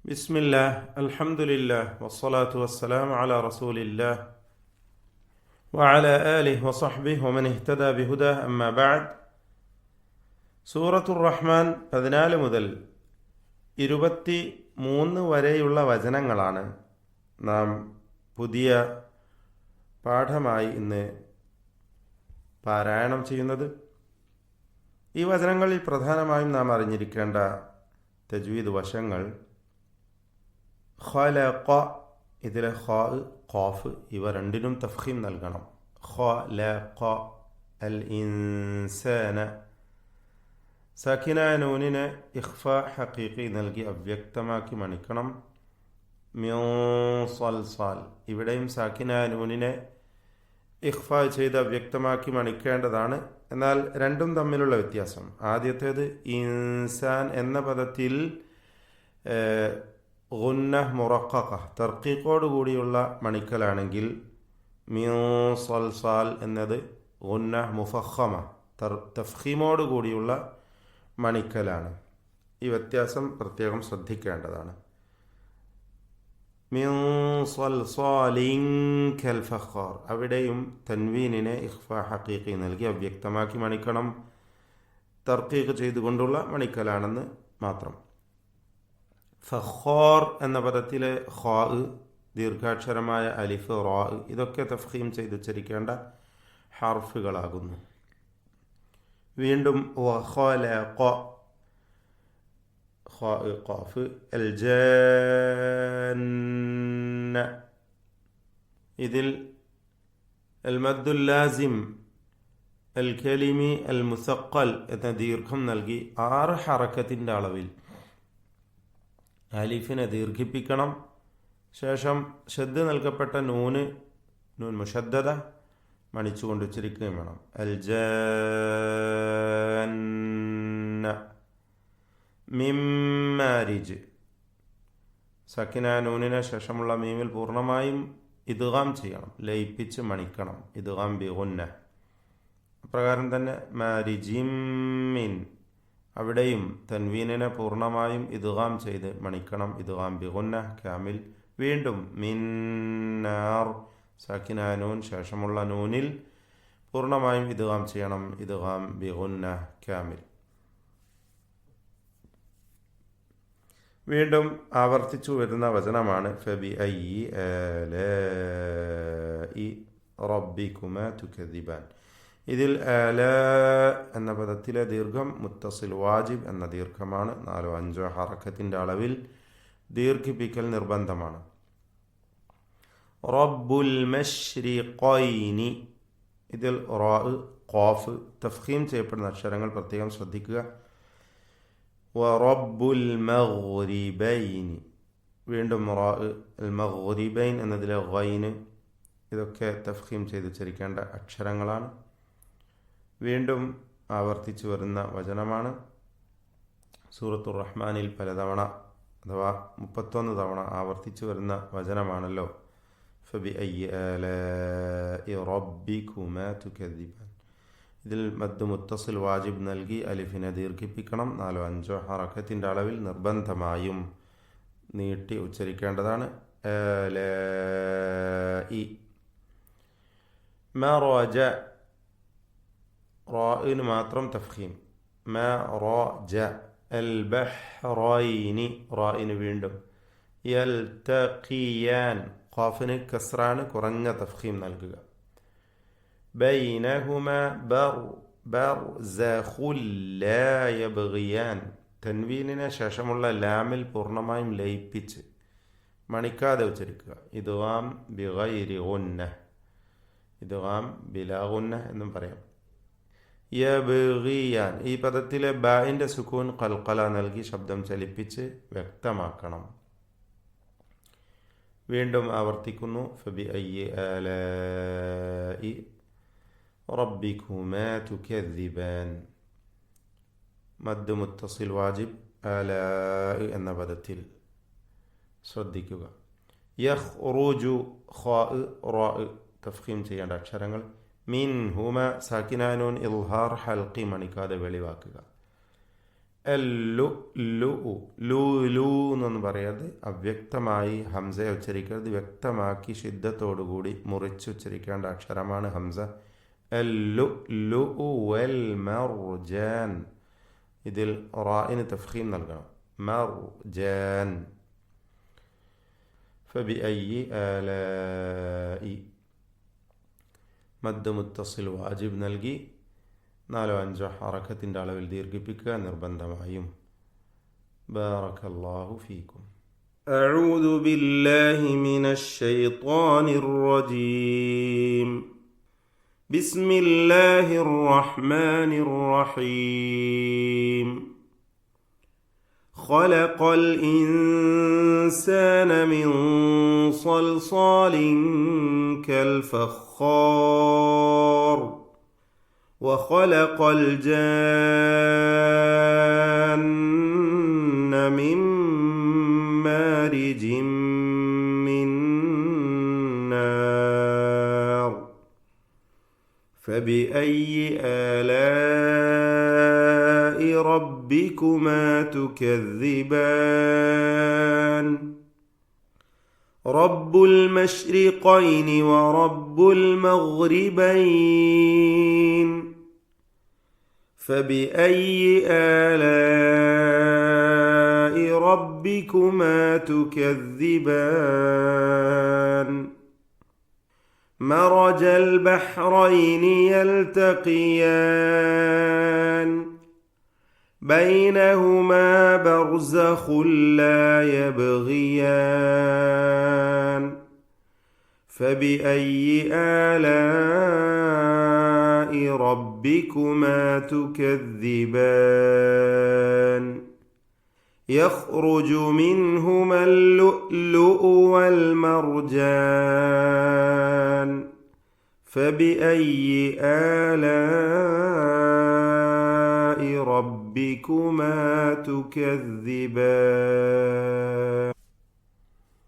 ബിസ്മില്ലാഹ് അൽഹംദുലില്ലാഹ് വസ്സലാത്തു വസ്സലാമു അലാ റസൂലില്ലാഹ് വഅലാ ആലിഹി വസഹ്ബിഹി വമൻ ഇഹ്തദാ ബിഹുദാഹ് അമ്മാ ബഅദ്. സൂറത്തുർ റഹ്മാൻ 14 മുതൽ 23 വരെയുള്ള വചനങ്ങളാണ് നാം പുതിയ പാഠമായി ഇന്ന് പാരായണം ചെയ്യുന്നത്. ഈ വചനങ്ങളിൽ പ്രധാനമായും നാം അറിഞ്ഞിരിക്കേണ്ട തജ്വീദ് വശങ്ങൾ: ഖലഖ, ഇതിലെ ഖാ, ഖാഫ് ഇവ രണ്ടിനും തഫ്ഖീം നൽകണം. ഖലഖ അൽ ഇൻസാന, സാക്കിനായ നൂനിനെ ഇഖ്ഫാ ഹഖീഖി നൽകി അവ്യക്തമാക്കി മണിക്കണം. മിൻ സൽസാൽ, ഇവിടെയും സാക്കിനായ നൂനിനെ ഇഖ്ഫാ ചെയ്ത് അവ്യക്തമാക്കി മണിക്കേണ്ടതാണ്. എന്നാൽ രണ്ടും തമ്മിലുള്ള വ്യത്യാസം: ആദ്യത്തേത് ഇൻസാൻ എന്ന പദത്തിൽ ഗുന്ന മുറഖഖ തർക്കീഖോട് കൂടിയുള്ള മണിക്കലാണെങ്കിൽ, മിൻ സൽസാൽ എന്നത് ഗുന്ന മുഫഖമ തഫ്ഖീമോട് കൂടിയുള്ള മണിക്കലാണ്. ഈ വ്യത്യാസം പ്രത്യേകം ശ്രദ്ധിക്കേണ്ടതാണ്. മിൻ സൽസാലിൻ കൽ ഫഖാർ, അവിടെയും തൻവീനിനെ ഇഖ്ഫാ ഹഖീഖി നൽകി അവ്യക്തമാക്കി മണിക്കണം. തർക്കീഖ് ചെയ്തുകൊണ്ടുള്ള മണിക്കലാണെന്ന് മാത്രം. ഫഖാർ എന്ന പദത്തിലെ ഖാ, ദീർഘാക്ഷരമായ അലിഫ്, റാ ഇതൊക്കെ തഫ്ഖീം ചെയ്ത് ഉച്ചരിക്കേണ്ട ഹർഫുകളാകുന്നു. വീണ്ടും വഖലഖ, ഖാ, ഖാഫ്, അൽ ജാന്ന, ഇതിൽ അൽ മദ്ദുൽ ലാസിം അൽ കലിമി അൽ മുസഖൽ എന്ന ദീർഘം നൽകി 6 ഹറക്കത്തിൻ്റെ അളവിൽ അലിഫിനെ ദീർഘിപ്പിക്കണം. ശേഷം ഷദ് നൽകപ്പെട്ട നൂൻ മുഷദ്ദദ മണിച്ചുകൊണ്ട് ഉച്ചരിക്കുകയും വേണം. അൽ ജാന്ന മിൻ മാരിജ്, സക്കിനായ നൂനിന് ശേഷമുള്ള മീമിൽ പൂർണ്ണമായും ഇദ്ഗാം ചെയ്യണം, ലയിപ്പിച്ച് മണിക്കണം. ഇദ്ഗാം ബി ഗുന്ന. അപ്രകാരം തന്നെ മാരിജിം മിൻ, അവിടെയും തൻവീനിനെ പൂർണ്ണമായും ഇദ്ഗാം ചെയ്ത് മണിക്കണം. ഇദ്ഗാം ബി ഗുന്ന കാമിൽ. വീണ്ടും മിൻ നാർ, സാക്കിനായ നൂൻ ശേഷമുള്ള നൂനിൽ പൂർണ്ണമായും ഇദ്ഗാം ചെയ്യണം. ഇദ്ഗാം ബി ഗുന്ന കാമിൽ. വീണ്ടും ആവർത്തിച്ചു വരുന്ന വചനമാണ് ഫബി അയ്യി ആലാഇ റബ്ബികുമാ തുകദിബാൻ. ഇതിൽ ആല എന്ന പദത്തിലെ ദീർഘം മുത്തസിൽ വാജിബ് എന്ന ദീർഘമാണ്. 4-5 ഹറക്കത്തിൻ്റെ അളവിൽ ദീർഘിപ്പിക്കൽ നിർബന്ധമാണ്. റബ്ബുൽ മശ്രിഖൈനി, ഇതിൽ റാ, ഖാഫ് തഫ്ഖീം ചെയ്യപ്പെടുന്ന അക്ഷരങ്ങൾ പ്രത്യേകം ശ്രദ്ധിക്കുക. വറബ്ബുൽ മഗ്രിബൈനി, വീണ്ടും റാ, അൽ മഗ്രിബൈൻ എന്നതിലെ ഗൈന് ഇതൊക്കെ തഫ്ഖീം ചെയ്ത് ഉച്ചരിക്കേണ്ട അക്ഷരങ്ങളാണ്. വീണ്ടും ആവർത്തിച്ചു വരുന്ന വചനമാണ്. സൂറത്തുർ റഹ്മാനിൽ പലതവണ അഥവാ 31 തവണ ആവർത്തിച്ചു വരുന്ന വചനമാണല്ലോ ഫബി അയ്യി ആലാഇ റബ്ബികുമാ തുകദിബാൻ. ഇതിൽ മദ് മുത്തസിൽ വാജിബ് നൽകി അലിഫിനെ ദീർഘിപ്പിക്കണം. 4-5 ഹറക്കത്തിൻ്റെ അളവിൽ നിർബന്ധമായും നീട്ടി ഉച്ചരിക്കേണ്ടതാണ്. ആലാഇ. മറജ, റാഇന് മാത്രം തഫ്ഖീം. മറജ. അൽ ബഹ്റൈനി, റാഇന് വീണ്ടും. യൽതഖിയാൻ, ഖാഫിന് കസ്റാണ്, കുറഞ്ഞ തഫ്ഖീം നൽകുക. ബൈനഹുമാ ബർസഖുൻ ലാ യബ്ഗിയാൻ, തൻവീനിന് ശേഷമുള്ള ലാമിൽ പൂർണ്ണമായും ലയിപ്പിച്ച് മണിക്കാതെ ഉച്ചരിക്കുക. ഇദ്ഗാം ബിഗൈരി ഗുന്ന, ഇദ്ഗാം ബിലാ ഗുന്ന എന്നും പറയാം. യബ്ഗിയാൻ, ഈ പദത്തിലെ ബാഇൻ്റെ സുക്കൂൻ ഖൽഖല നൽകി ശബ്ദം ചലിപ്പിച്ച് വ്യക്തമാക്കണം. വീണ്ടും ആവർത്തിക്കുന്നു. ഫബി അയ്യി ആലാഇ റബ്ബികുമാ തുകദിബാൻ. മദ് മുത്തസിൽ വാജിബ് ആലാ എന്ന പദത്തിൽ ശ്രദ്ധിക്കുക. യഖ്റുജു, ഖാ, റാ തഫ്ഖീം ചെയ്യേണ്ട അക്ഷരങ്ങൾ. മിൻ ഹുമ, സാക്കിനായ നൂൻ ഇൽഹാർ ഹൽഖി മണിക്കാതെ വെളിവാക്കുക. ലു ലു ലു ലു എന്നൊന്നും പറയരുത്. അവ്യക്തമായി ഹംസയെ ഉച്ചരിക്കരുത്. വ്യക്തമാക്കി ശിദ്ധത്തോടുകൂടി മുറിച്ച് ഉച്ചരിക്കേണ്ട അക്ഷരമാണ് ഹംസ. اللؤلؤ والمرجان. ഇതിൽ റായിന് തഫ്ഖീം നൽകണം. മർജാൻ. فبأي آلاء. മദ് മുത്തസിൽ വാജിബ് നൽകി 4-5 ഹറക്കത്തിൻ്റെ അളവിൽ ദീർഘിപ്പിക്കുക നിർബന്ധമായും. بارك الله فيكم. أعوذ بالله من الشيطان الرجيم. بسم الله الرحمن الرحيم. خلق الإنسان من صلصال كالفخار وخلق الجان من مارج من نار. فبأي آلاء ربكما تكذبان. رب المشرقين ورب المغربين. فبأي آلاء ربكما تكذبان. مرج البحرين يلتقيان بينهما برزخ لا يبغيان. فبأي آلاء ربكما تكذبان. يخرج منهما اللؤلؤ والمرجان. فبأي آلاء ربكما تكذبان.